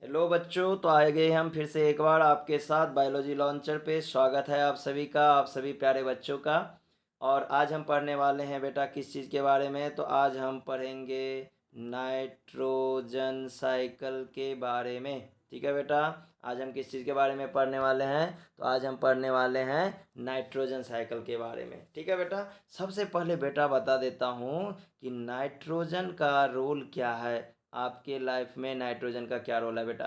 Hello बच्चों, तो आ गए हम फिर से एक बार आपके साथ बायोलॉजी लॉन्चर पे। स्वागत है आप सभी का, आप सभी प्यारे बच्चों का। और आज हम पढ़ने वाले हैं बेटा किस चीज़ के बारे में, तो आज हम पढ़ेंगे नाइट्रोजन साइकिल के बारे में। ठीक है बेटा, आज हम किस चीज़ के बारे में पढ़ने वाले हैं, तो आज हम पढ़ने वाले हैं नाइट्रोजन साइकिल के बारे में। ठीक है बेटा, सबसे पहले बेटा बता देता हूँ कि नाइट्रोजन का रोल क्या है, आपके लाइफ में नाइट्रोजन का क्या रोल है बेटा।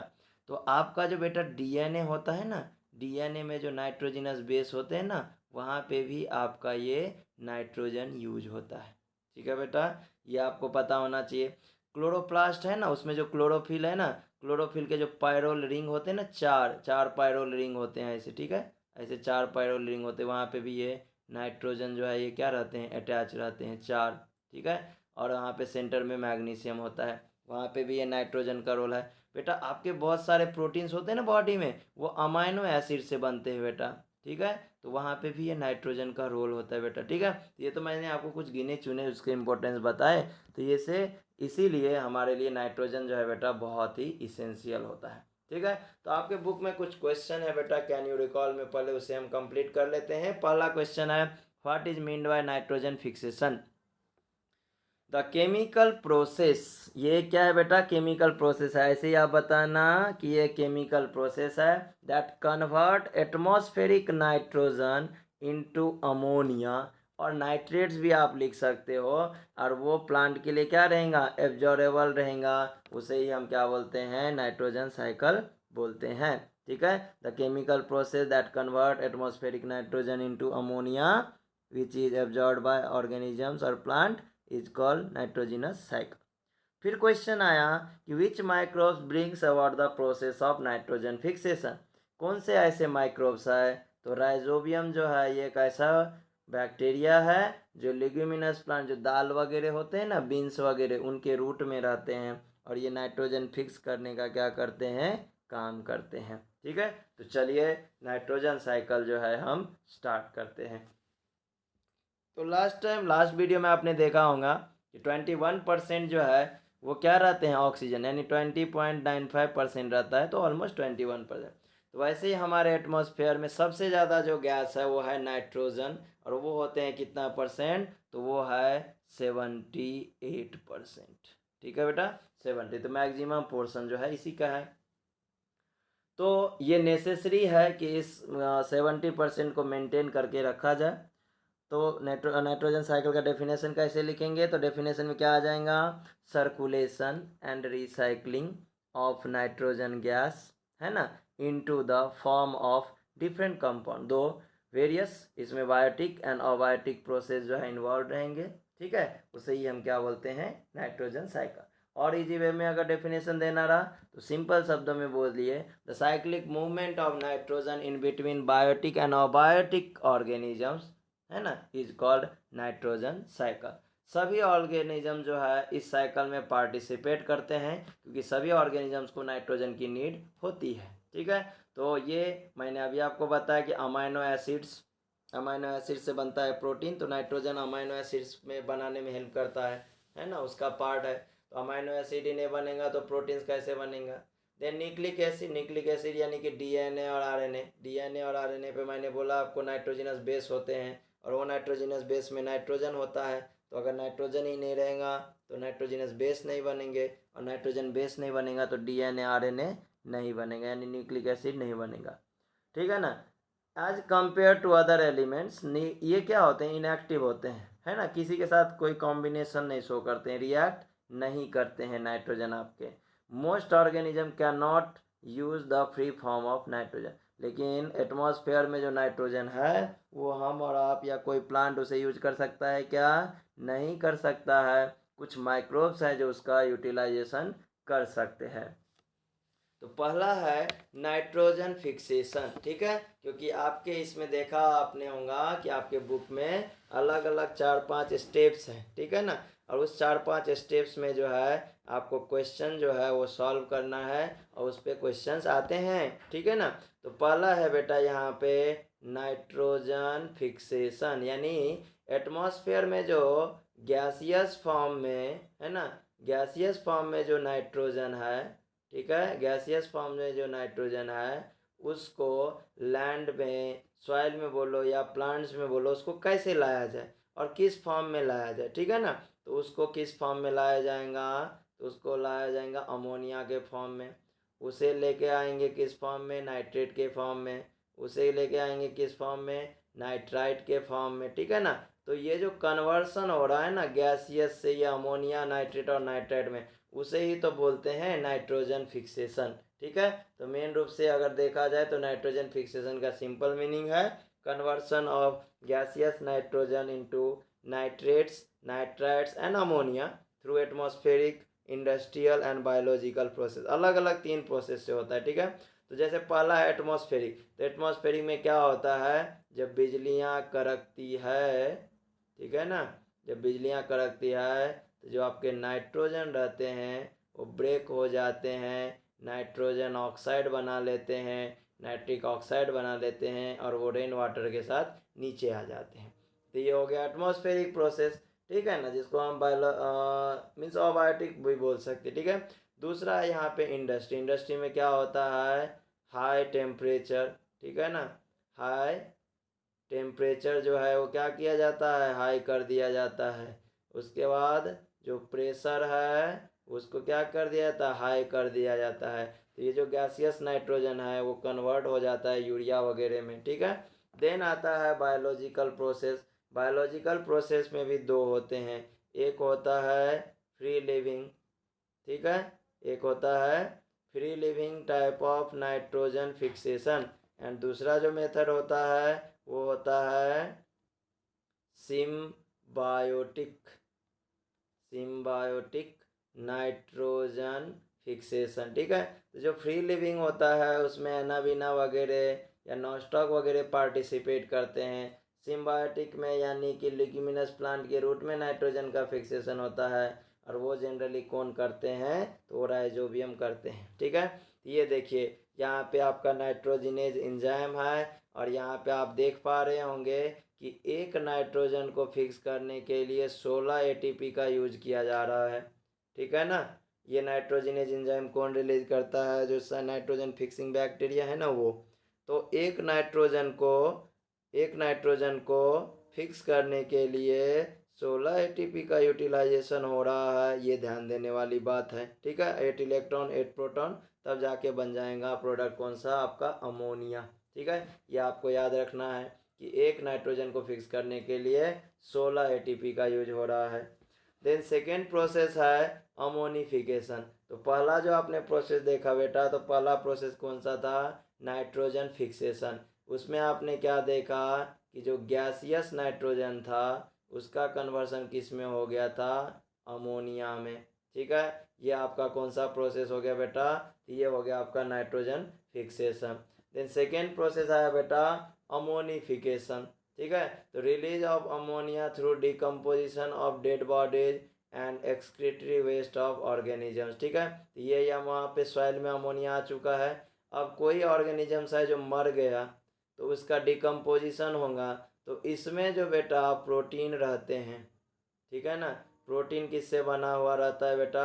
तो आपका जो बेटा डीएनए होता है ना, डीएनए में जो नाइट्रोजनस बेस होते हैं ना, वहाँ पे भी आपका ये नाइट्रोजन यूज होता है। ठीक है बेटा, ये आपको पता होना चाहिए। क्लोरोप्लास्ट है ना, उसमें जो क्लोरोफिल है ना, क्लोरोफिल के जो पायरोल रिंग होते हैं ना, चार चार पायरोल रिंग होते हैं ऐसे। ठीक है, ऐसे चार पायरोल रिंग होते हैं, वहाँ पे भी ये नाइट्रोजन जो है ये क्या रहते हैं, अटैच रहते हैं चार। ठीक है, और वहाँ पे सेंटर में मैग्नीशियम होता है, वहाँ पे भी ये नाइट्रोजन का रोल है। बेटा आपके बहुत सारे प्रोटीन्स होते हैं ना बॉडी में, वो अमाइनो एसिड से बनते हैं बेटा। ठीक है, तो वहाँ पे भी ये नाइट्रोजन का रोल होता है बेटा। ठीक है, ये तो मैंने आपको कुछ गिने चुने उसके इम्पोर्टेंस बताए। तो ये से इसीलिए हमारे लिए नाइट्रोजन जो है बेटा बहुत ही इसेंशियल होता है। ठीक है, तो आपके बुक में कुछ क्वेश्चन है बेटा, कैन यू रिकॉल में, पहले उसे हम कंप्लीट कर लेते हैं। पहला क्वेश्चन है, what is mean by nitrogen fixation. The chemical process, ये क्या है बेटा, केमिकल प्रोसेस है। ऐसे ही आप बताना कि ये केमिकल प्रोसेस है that convert atmospheric nitrogen into ammonia, और नाइट्रेट्स भी आप लिख सकते हो, और वो प्लांट के लिए क्या रहेगा, एब्जॉर्बेबल रहेगा। उसे ही हम क्या बोलते हैं, नाइट्रोजन साइकिल बोलते हैं। ठीक है, the chemical process that convert atmospheric nitrogen into ammonia which is absorb by organisms और plant is called nitrogenous cycle. फिर क्वेश्चन आया कि which microbes brings about the process of nitrogen fixation. कौन से ऐसे माइक्रोब्स है, तो राइजोबियम जो है ये एक ऐसा बैक्टीरिया है जो लिग्यूमिनस प्लांट, जो दाल वगैरह होते हैं ना, बीन्स वगैरह, उनके रूट में रहते हैं, और ये नाइट्रोजन फिक्स करने का क्या करते हैं, काम करते हैं। ठीक है, तो चलिए नाइट्रोजन साइकिल जो है हम स्टार्ट करते हैं। तो लास्ट वीडियो में आपने देखा होगा कि 21% जो है वो क्या रहते हैं, ऑक्सीजन, यानी 20.95% रहता है, तो ऑलमोस्ट 21%। तो वैसे ही हमारे एटमॉस्फेयर में सबसे ज़्यादा जो गैस है वो है नाइट्रोजन, और वो होते हैं कितना परसेंट, तो वो है 78%। ठीक है बेटा, 70, तो मैक्सिमम पोर्शन जो है इसी का है। तो ये नेसेसरी है कि इस 70% को मेंटेन करके रखा जाए। तो नाइट्रोजन साइकिल का डेफिनेशन कैसे लिखेंगे, तो डेफिनेशन में क्या आ जाएगा, circulation and recycling of nitrogen gas, है ना, into the form of different compound, दो वेरियस, इसमें बायोटिक एंड अबायोटिक प्रोसेस जो है इन्वॉल्व रहेंगे। ठीक है, उसे ही हम क्या बोलते हैं, नाइट्रोजन साइकिल। और इजी वे में अगर डेफिनेशन देना रहा तो सिंपल शब्दों में बोलिए, the cyclic movement of nitrogen in between biotic and abiotic organisms, है ना, इज कॉल्ड नाइट्रोजन साइकिल। सभी ऑर्गेनिज्म जो है इस साइकिल में पार्टिसिपेट करते हैं, क्योंकि सभी ऑर्गेनिजम्स को नाइट्रोजन की नीड होती है। ठीक है, तो ये मैंने अभी आपको बताया कि अमाइनो एसिड्स, अमाइनो एसिड से बनता है प्रोटीन, तो नाइट्रोजन अमाइनो एसिड्स में बनाने में हेल्प करता है ना, उसका पार्ट है। तो अमाइनो एसिड ही नहीं बनेगा तो प्रोटीन्स कैसे बनेगा। Then nucleic acid, nucleic acid यानी कि डीएनए और आरएनए, डीएनए और आरएनए पे मैंने बोला आपको नाइट्रोजनस बेस होते हैं, और वो नाइट्रोजनस बेस में नाइट्रोजन होता है। तो अगर नाइट्रोजन ही नहीं रहेगा तो नाइट्रोजनस बेस नहीं बनेंगे, और नाइट्रोजन बेस नहीं बनेगा तो डीएनए आरएनए नहीं बनेगा, यानी न्यूक्लिक एसिड नहीं बनेगा। ठीक है ना, as compare to other elements, ये क्या होते हैं, इनएक्टिव होते हैं, है ना, किसी के साथ कोई कॉम्बिनेशन नहीं शो करते हैं, रिएक्ट नहीं करते हैं नाइट्रोजन आपके। Most organism can not use the free form of nitrogen, लेकिन एटमॉस्फेयर में जो नाइट्रोजन है वो हम और आप या कोई प्लांट उसे यूज कर सकता है क्या, नहीं कर सकता है। कुछ माइक्रोब्स हैं जो उसका यूटिलाइजेशन कर सकते हैं। तो पहला है नाइट्रोजन फिक्सेशन। ठीक है, क्योंकि आपके इसमें देखा आपने होगा कि आपके बुक में अलग अलग 4-5 स्टेप्स हैं। ठीक है ना, और उस 4-5 स्टेप्स में जो है आपको क्वेश्चन जो है वो सॉल्व करना है, और उस पर क्वेश्चंस आते हैं। ठीक है ना, तो पहला है बेटा यहाँ पे नाइट्रोजन फिक्सेशन, यानी एटमॉस्फेयर में जो गैसियस फॉर्म में, है ना, गैसियस फॉर्म में जो नाइट्रोजन है ठीक है। गैसियस फॉर्म में जो नाइट्रोजन है उसको लैंड में, सॉइल में बोलो या प्लांट्स में बोलो, उसको कैसे लाया जाए और किस फॉर्म में लाया जाए, ठीक है ना। तो उसको किस फॉर्म में लाया जाएगा, तो उसको लाया जाएगा अमोनिया के फॉर्म में। उसे लेके आएंगे किस फॉर्म में, नाइट्रेट के फॉर्म में। उसे लेके आएंगे किस फॉर्म में, नाइट्राइट के फॉर्म में, ठीक है ना। तो ये जो कन्वर्सन हो रहा है ना गैसियस से या अमोनिया, नाइट्रेट और नाइट्राइट में, उसे ही तो बोलते हैं नाइट्रोजन फिक्सेशन, ठीक है। तो मेन रूप से अगर देखा जाए तो नाइट्रोजन फिक्सेशन का सिंपल मीनिंग है conversion of gaseous nitrogen into nitrates, nitrites and ammonia through atmospheric, industrial and biological process. अलग अलग 3 प्रोसेस से होता है, ठीक है। तो जैसे पहला है एटमॉस्फेरिक, तो एटमॉस्फेरिक में क्या होता है, जब बिजलियाँ कड़कती है, ठीक है ना, जब बिजलियाँ कड़कती है तो जो आपके नाइट्रोजन रहते हैं वो ब्रेक हो जाते हैं, नाइट्रोजन ऑक्साइड बना लेते हैं, नाइट्रिक ऑक्साइड बना लेते हैं और वो रेन वाटर के साथ नीचे आ जाते हैं। तो ये हो गया एटमॉस्फेरिक प्रोसेस, ठीक है ना, जिसको हम मीन्स अबायोटिक भी बोल सकते हैं, ठीक है। दूसरा है यहाँ पे इंडस्ट्री। इंडस्ट्री में क्या होता है, हाई टेम्परेचर, ठीक है ना, हाई टेम्परेचर जो है वो क्या किया जाता है, हाई कर दिया जाता है। उसके बाद जो प्रेशर है उसको क्या कर दिया जाता है, हाई कर दिया जाता है। तो ये जो गैसियस नाइट्रोजन है वो कन्वर्ट हो जाता है यूरिया वगैरह में, ठीक है। देन आता है बायोलॉजिकल प्रोसेस। बायोलॉजिकल प्रोसेस में भी 2 होते हैं, एक होता है फ्री लिविंग, ठीक है, एक होता है free living type of nitrogen fixation, and दूसरा जो मेथड होता है वो होता है सिम्बायोटिक, सिम्बायोटिक नाइट्रोजन फिक्सेशन, ठीक है। तो जो फ्री लिविंग होता है उसमें एनाबीना वगैरह या नॉस्टॉक वगैरह पार्टिसिपेट करते हैं। सिम्बायोटिक में यानी कि लिग्यूमिनस प्लांट के रूट में नाइट्रोजन का फिक्सेशन होता है और वो जनरली कौन करते हैं, तो राइजोबियम करते हैं, ठीक है। ये देखिए यहाँ पे आपका नाइट्रोजिनेज एंजाइम है और यहाँ पे आप देख पा रहे होंगे कि एक नाइट्रोजन को फिक्स करने के लिए 16 एटीपी का यूज किया जा रहा है, ठीक है ना। ये नाइट्रोजिनेज एंजाइम कौन रिलीज करता है, जो नाइट्रोजन फिक्सिंग बैक्टीरिया है ना वो। तो एक नाइट्रोजन को फिक्स करने के लिए 16 एटीपी का यूटिलाइजेशन हो रहा है, ये ध्यान देने वाली बात है, ठीक है। 8 इलेक्ट्रॉन 8 प्रोटॉन, तब जाके बन जाएगा प्रोडक्ट कौन सा, आपका अमोनिया, ठीक है। ये आपको याद रखना है कि एक नाइट्रोजन को फिक्स करने के लिए 16 एटीपी का यूज हो रहा है। देन सेकेंड प्रोसेस है अमोनिफिकेशन। तो पहला जो आपने प्रोसेस देखा बेटा, तो पहला प्रोसेस कौन सा था, नाइट्रोजन फिक्सेशन। उसमें आपने क्या देखा कि जो गैसियस नाइट्रोजन था उसका कन्वर्सन किस में हो गया था, अमोनिया में, ठीक है। ये आपका कौन सा प्रोसेस हो गया बेटा, ये हो गया आपका nitrogen fixation. Then second process आया बेटा अमोनिफिकेशन, ठीक है। तो release of ammonia through decomposition of dead bodies and excretory waste of organisms, ठीक है। तो ये या वहाँ पे सॉइल में अमोनिया आ चुका है। अब कोई ऑर्गेनिजम्स है जो मर गया तो उसका डिकम्पोजिशन होगा, तो इसमें जो बेटा प्रोटीन रहते हैं, ठीक है ना। प्रोटीन किससे बना हुआ रहता है बेटा,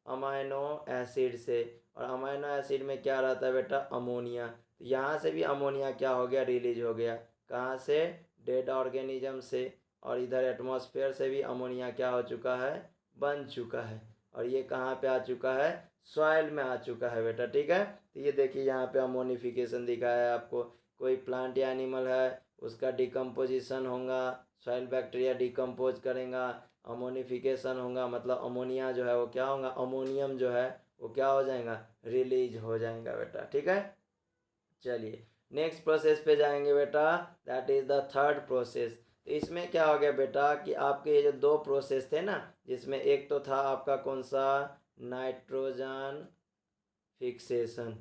अमाइनो एसिड से, और अमाइनो एसिड में क्या रहता है बेटा, अमोनिया। तो यहाँ से भी अमोनिया क्या हो गया, रिलीज हो गया, कहाँ से, डेड ऑर्गेनिज्म से। और इधर एटमॉस्फेयर से भी अमोनिया क्या हो चुका है, बन चुका है, और ये कहाँ पे आ चुका है, सॉइल में आ चुका है बेटा, ठीक है। तो ये देखिए यहाँ पे अमोनिफिकेशन दिखाया है आपको। कोई प्लांट या एनिमल है उसका डिकम्पोजिशन होगा, सॉइल बैक्टीरिया डिकम्पोज करेगा, अमोनिफिकेशन होगा, मतलब अमोनिया जो है वो क्या होगा, अमोनियम जो है वो क्या हो जाएगा, रिलीज हो जाएगा बेटा, ठीक है। चलिए नेक्स्ट प्रोसेस पे जाएंगे बेटा, that is the third process. तो इसमें क्या हो गया बेटा कि आपके ये जो 2 प्रोसेस थे ना, जिसमें एक तो था आपका कौन सा, नाइट्रोजन फिक्सेशन,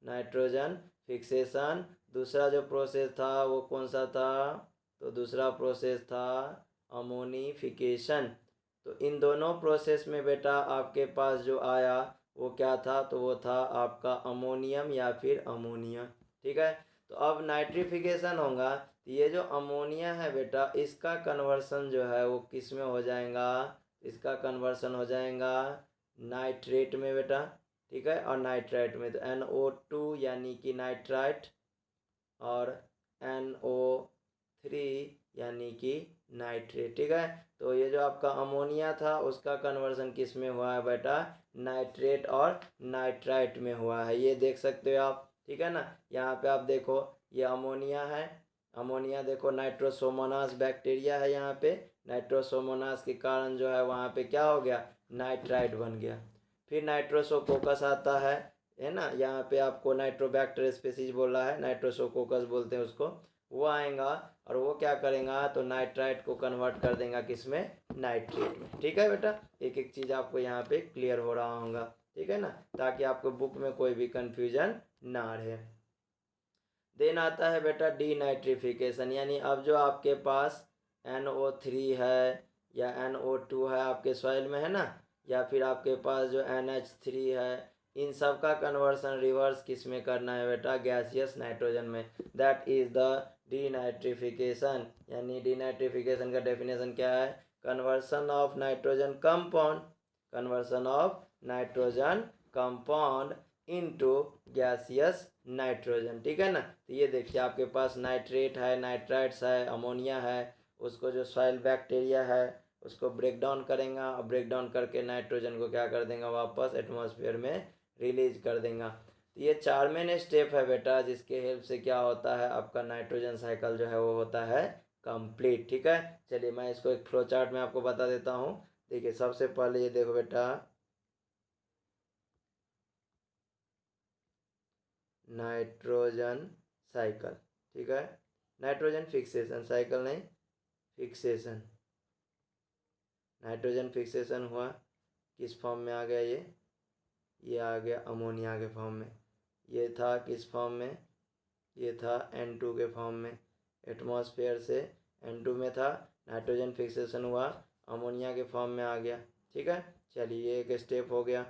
नाइट्रोजन फिक्सेशन। दूसरा जो प्रोसेस था वो कौन सा था, तो दूसरा प्रोसेस था अमोनिफिकेशन। तो इन दोनों प्रोसेस में बेटा आपके पास जो आया वो क्या था, तो वो था आपका अमोनियम या फिर अमोनिया, ठीक है। तो अब नाइट्रिफिकेशन होगा, तो ये जो अमोनिया है बेटा इसका कन्वर्सन जो है वो किस में हो जाएगा, इसका कन्वर्सन हो जाएगा नाइट्रेट में बेटा, ठीक है, और नाइट्राइट में तो NO2 यानी कि नाइट्राइट, और NO3 यानी कि नाइट्रेट। ठीक है, तो ये जो आपका अमोनिया था उसका कन्वर्जन किस में हुआ है बेटा, नाइट्रेट और नाइट्राइट में हुआ है, ये देख सकते हो आप। ठीक है ना, यहाँ पे आप देखो ये अमोनिया है, अमोनिया देखो नाइट्रोसोमोनास बैक्टीरिया है, यहाँ पे नाइट्रोसोमोनास के कारण जो है वहाँ पे क्या हो गया, नाइट्राइट बन गया। फिर नाइट्रोसोकोकस आता है ना, यहाँ पे आपको नाइट्रोबैक्टर स्पीसीज बोल रहा है, नाइट्रोसोकोकस बोलते हैं उसको, वो आएगा और वो क्या करेगा तो नाइट्राइट को कन्वर्ट कर देगा किस में, नाइट्रेट में। ठीक है बेटा, एक एक चीज़ आपको यहाँ पे क्लियर हो रहा होगा। ठीक है ना, ताकि आपको बुक में कोई भी कंफ्यूजन ना रहे। देन आता है बेटा डीनाइट्रिफिकेशन, यानी अब जो आपके पास NO3 है या NO2 है आपके सॉइल में है ना, या फिर आपके पास जो NH3 है, इन सब का कन्वर्सन रिवर्स किस में करना है बेटा, गैसियस नाइट्रोजन में। That is the denitrification. यानी डीनाइट्रिफिकेशन का डेफिनेशन क्या है, conversion of nitrogen compound, conversion of nitrogen compound into gaseous nitrogen. ठीक है ना, तो ये देखिए आपके पास नाइट्रेट है, नाइट्राइट्स है, अमोनिया है, उसको जो सॉइल बैक्टीरिया है उसको ब्रेक डाउन करेगा, और ब्रेक डाउन करके नाइट्रोजन को क्या कर देगा, वापस एटमॉस्फेयर में रिलीज कर देगा। तो ये 4 मेन स्टेप है बेटा, जिसके हेल्प से क्या होता है, आपका नाइट्रोजन साइकिल जो है वो होता है कंप्लीट। ठीक है, चलिए मैं इसको एक फ्लो चार्ट में आपको बता देता हूँ। देखिए सबसे पहले ये देखो बेटा, नाइट्रोजन साइकिल। ठीक है, नाइट्रोजन फिक्सेशन साइकिल नहीं, फिक्सेशन, नाइट्रोजन फिक्सेशन हुआ, किस फॉर्म में आ गया ये आ गया अमोनिया के फॉर्म में। ये था किस फॉर्म में, ये था N2 के फॉर्म में, एटमॉस्फेयर से N2 में था, नाइट्रोजन फिक्सेशन हुआ, अमोनिया के फॉर्म में आ गया। ठीक है, चलिए ये एक स्टेप हो गया।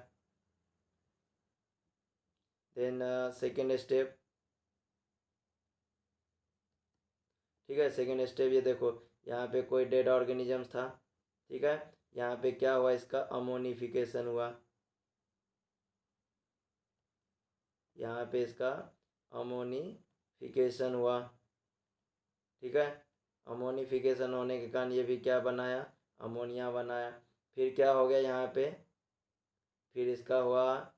देन सेकेंड स्टेप, ठीक है, सेकेंड स्टेप ये देखो, यहाँ पे कोई डेड ऑर्गेनिज्म था। ठीक है, यहाँ पे क्या हुआ, इसका अमोनिफिकेशन हुआ, यहाँ पे इसका अमोनिफिकेशन हुआ। ठीक है, अमोनिफिकेशन होने के कारण ये भी क्या बनाया, अमोनिया बनाया। फिर क्या हो गया यहाँ पे, फिर इसका हुआ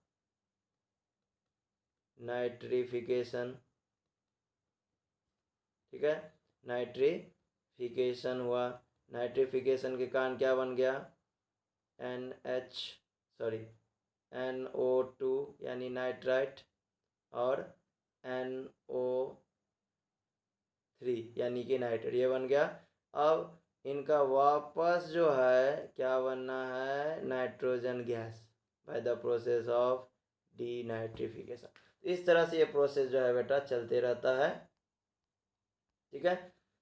नाइट्रिफिकेशन। ठीक है, नाइट्रिफिकेशन हुआ, नाइट्रिफिकेशन के कारण क्या बन गया, NO2 यानी नाइट्राइट, और NO3 यानी कि नाइट्रेट, ये बन गया। अब इनका वापस जो है क्या बनना है, nitrogen gas, by the process of denitrification. इस तरह से ये प्रोसेस जो है बेटा चलते रहता है। ठीक है,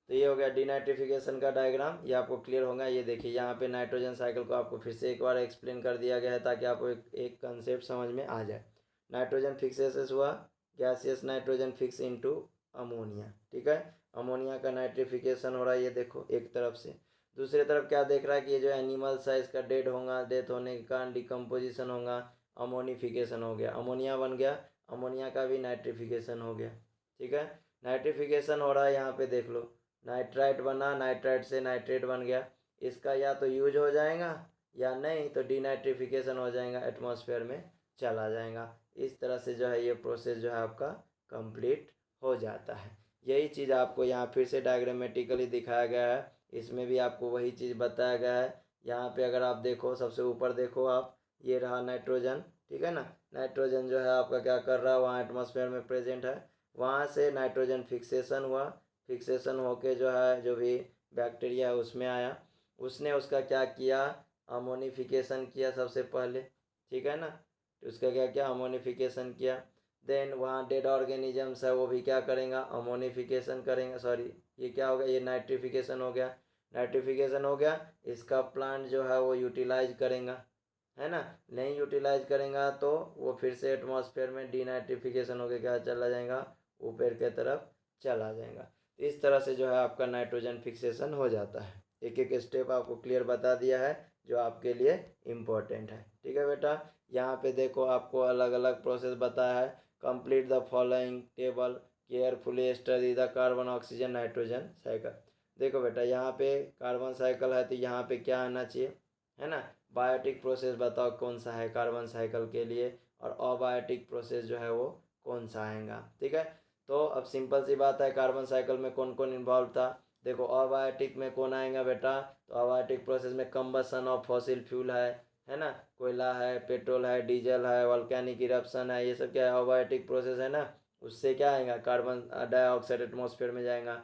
तो ये हो गया डीनाइट्रिफिकेशन का डायग्राम, ये आपको क्लियर होगा। ये देखिए यहाँ पे नाइट्रोजन साइकिल को आपको फिर से एक बार एक्सप्लेन कर दिया गया है, ताकि आपको एक कंसेप्ट समझ में आ जाए। नाइट्रोजन फिक्सेस हुआ, gaseous nitrogen fix into ammonia. ठीक है, अमोनिया का नाइट्रिफिकेशन हो रहा है, ये देखो एक तरफ से। दूसरी तरफ क्या देख रहा है कि ये जो एनिमल्स है इसका डेड होगा, डेथ होने के कारण डिकम्पोजिशन होगा, अमोनिफिकेशन हो गया, अमोनिया बन गया, अमोनिया का भी नाइट्रिफिकेशन हो गया। ठीक है, नाइट्रिफिकेशन हो रहा है, यहाँ पे देख लो, नाइट्राइट बना, नाइट्राइट से नाइट्रेट बन गया, इसका या तो यूज हो जाएगा या नहीं तो डीनाइट्रिफिकेशन हो जाएगा, एटमॉस्फेयर में चला जाएगा। इस तरह से जो है ये प्रोसेस जो है आपका कंप्लीट हो जाता है। यही चीज़ आपको यहाँ फिर से डायग्रामेटिकली दिखाया गया है, इसमें भी आपको वही चीज़ बताया गया है। यहाँ पे अगर आप देखो, सबसे ऊपर देखो आप, ये रहा नाइट्रोजन। ठीक है ना, नाइट्रोजन जो है आपका क्या कर रहा है, वहाँ एटमॉस्फेयर में प्रेजेंट है, वहाँ से नाइट्रोजन फिक्सेशन हुआ, फिक्सेशन होके जो है जो भी बैक्टीरिया है उसमें आया, उसने उसका क्या किया, अमोनिफिकेशन किया सबसे पहले। ठीक है ना, तो उसका क्या किया, अमोनिफिकेशन किया। देन वहाँ डेड ऑर्गेनिजम्स है वो भी क्या करेंगे, अमोनिफिकेशन करेंगे, सॉरी ये क्या हो गया, ये नाइट्रिफिकेशन हो गया, नाइट्रिफिकेशन हो गया, इसका प्लांट जो है वो यूटिलाइज करेंगे, है ना। नहीं यूटिलाइज करेंगे तो वो फिर से एटमॉस्फेयर में डीनाइट्रिफिकेशन होकर क्या चला जाएगा, ऊपर के तरफ चला जाएगा। इस तरह से जो है आपका नाइट्रोजन फिक्सेशन हो जाता है। एक एक स्टेप आपको क्लियर बता दिया है जो आपके लिए इम्पोर्टेंट है। ठीक है बेटा, यहाँ पे देखो आपको अलग अलग प्रोसेस बताया है। Complete the following table, carefully study the carbon oxygen nitrogen cycle. देखो बेटा यहाँ पे कार्बन साइकिल है तो यहाँ पे क्या आना चाहिए, है ना, बायोटिक प्रोसेस बताओ कौन सा है कार्बन साइकिल के लिए, और अबायोटिक प्रोसेस जो है वो कौन सा आएगा। ठीक है, तो अब सिंपल सी बात है, कार्बन साइकिल में कौन कौन इन्वॉल्व था। देखो अबायोटिक में कौन आएगा बेटा, तो अबायोटिक प्रोसेस में कंबसन ऑफ फॉसिल फ्यूल है ना, कोयला है, पेट्रोल है, डीजल है, वॉल्केनिक इरप्शन है, ये सब क्या है अबायोटिक प्रोसेस है ना। उससे क्या आएगा, कार्बन डाइऑक्साइड एटमॉस्फेयर में जाएगा।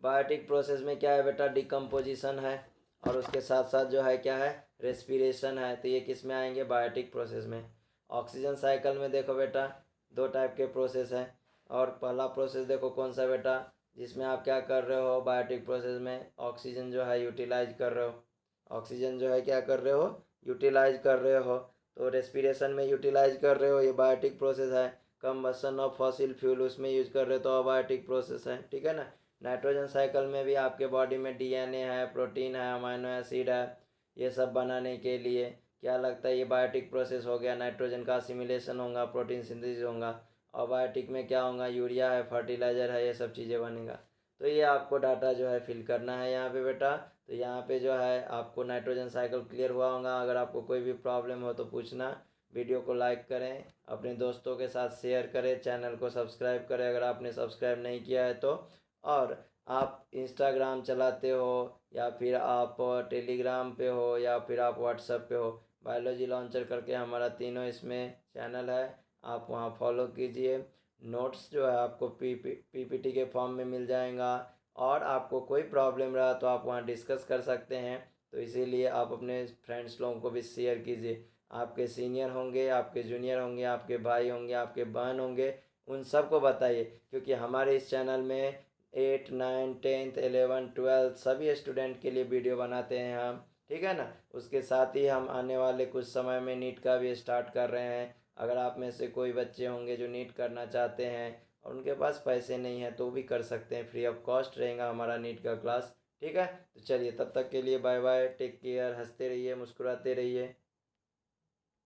बायोटिक प्रोसेस में क्या है बेटा, डिकम्पोजिशन है, और उसके साथ साथ जो है क्या है, रेस्पिरेशन है, तो ये किस में आएंगे, बायोटिक प्रोसेस में। ऑक्सीजन साइकिल में देखो बेटा दो टाइप के प्रोसेस हैं, और पहला प्रोसेस देखो कौन सा बेटा, जिसमें आप क्या कर रहे हो, बायोटिक प्रोसेस में ऑक्सीजन जो है यूटिलाइज कर रहे हो, ऑक्सीजन जो है क्या कर रहे हो, यूटिलाइज कर रहे हो। तो रेस्पिरेशन में यूटिलाइज कर रहे हो, ये बायोटिक प्रोसेस है। कंबशन ऑफ फॉसिल फ्यूल उसमें यूज कर रहे हो, तो अबायोटिक प्रोसेस है। ठीक है ना। नाइट्रोजन साइकिल में भी आपके बॉडी में डीएनए है, प्रोटीन है, अमाइनो एसिड है, ये सब बनाने के लिए क्या लगता है, ये बायोटिक प्रोसेस हो गया। नाइट्रोजन का असिमिलेशन होगा, प्रोटीन सिंथेसिस होगा। अबायोटिक में क्या होगा, यूरिया है, फर्टिलाइजर है, ये सब चीज़ें बनेगा। तो ये आपको डाटा जो है फिल करना है यहाँ पे बेटा। तो यहाँ पे जो है आपको नाइट्रोजन साइकिल क्लियर हुआ होगा। अगर आपको कोई भी प्रॉब्लम हो तो पूछना। वीडियो को लाइक करें, अपने दोस्तों के साथ शेयर करें, चैनल को सब्सक्राइब करें अगर आपने सब्सक्राइब नहीं किया है तो। और आप इंस्टाग्राम चलाते हो या फिर आप टेलीग्राम पे हो या फिर आप व्हाट्सएप पे हो, बायोलॉजी लॉन्चर करके हमारा तीनों इसमें चैनल है, आप वहाँ फॉलो कीजिए। नोट्स जो है आपको पीपीटी के फॉर्म में मिल जाएगा, और आपको कोई प्रॉब्लम रहा तो आप वहाँ डिस्कस कर सकते हैं। तो इसीलिए आप अपने फ्रेंड्स लोगों को भी शेयर कीजिए। आपके सीनियर होंगे, आपके जूनियर होंगे, आपके भाई होंगे, आपके बहन होंगे, उन सबको बताइए, क्योंकि हमारे इस चैनल में 8, 9, 10th, 11, 12 सभी स्टूडेंट के लिए वीडियो बनाते हैं हम। ठीक है ना। उसके साथ ही हम आने वाले कुछ समय में नीट का भी स्टार्ट कर रहे हैं। अगर आप में से कोई बच्चे होंगे जो नीट करना चाहते हैं और उनके पास पैसे नहीं है तो भी कर सकते हैं, फ्री ऑफ कॉस्ट रहेगा हमारा नीट का क्लास। ठीक है, तो चलिए तब तक के लिए बाय बाय, टेक केयर, हंसते रहिए, मुस्कुराते रहिए।